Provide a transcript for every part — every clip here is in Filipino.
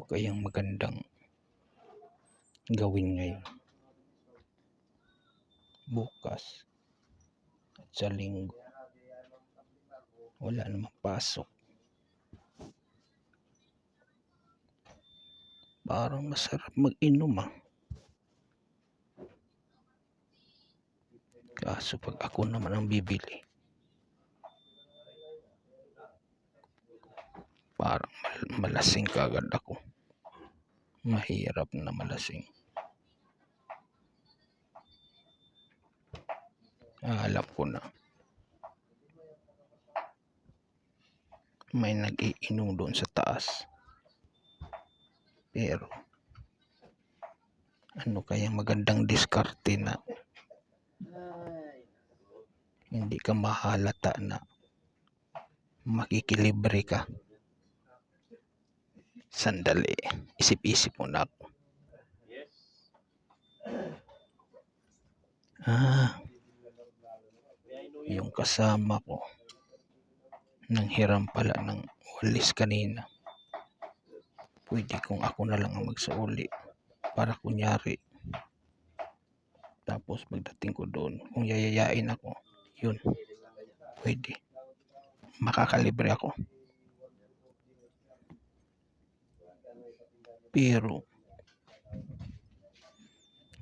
kayang magandang gawin ngayon, bukas at sa linggo? Wala namang pasok. Parang masarap mag-inom Kaso pag ako naman ang bibili, parang malasing kagad ako. Mahirap na malasing. Alam ko na may nag-iinom doon sa taas. Pero ano kaya magandang diskarte na hindi ka mahalata na makikilibre ka? Sandali, isip-isip muna ako. Yung kasama ko nang hiram pala ng walis kanina. Pwede kung ako na lang ang magsauli para kunyari. Tapos pagdating ko doon, kung yayayain ako, yun, pwede. Makakalibre ako. Pero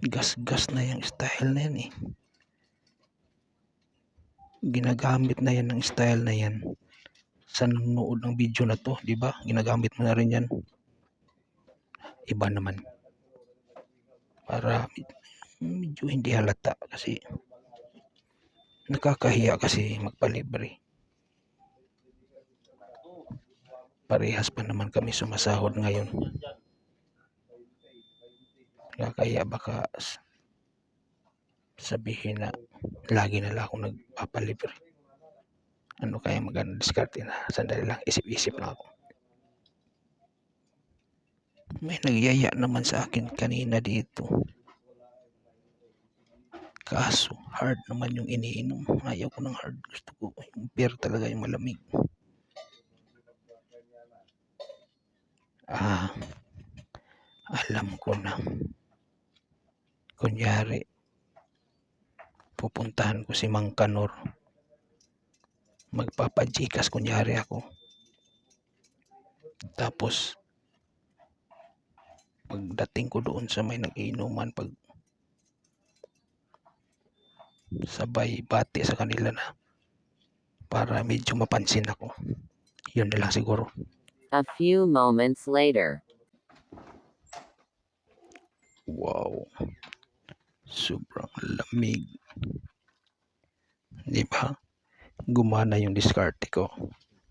gas-gas na yung style na yan Ginagamit na yan ng style na yan sa nanonood ng video na to, di ba? Ginagamit mo na rin yan. Iba naman. Para medyo hindi halata kasi nakakahiya kasi magpalibre. Parehas pa naman kami sumasahod ngayon. Kaya baka sabihin na lagi na lang ako nagpapalibre. Ano kaya magandang diskarte na? Sandali lang, isip-isip lang ako. May nagyaya naman sa akin kanina dito. Kaso hard naman yung iniinom. Ayaw ko ng hard. Gusto ko yung beer talaga, yung malamig. Alam ko na. Kunyari, pupuntahan ko si Mang Kanor. Magpapajikas kunyari ako. Tapos pagdating ko doon sa may nag-iinuman, pag sabay bati sa kanila na para medyo mapansin ako. Yun na lang siguro. A few moments later. Wow. Sobrang lamig. Di ba? Gumana yung diskarte ko.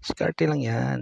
Diskarte lang yan.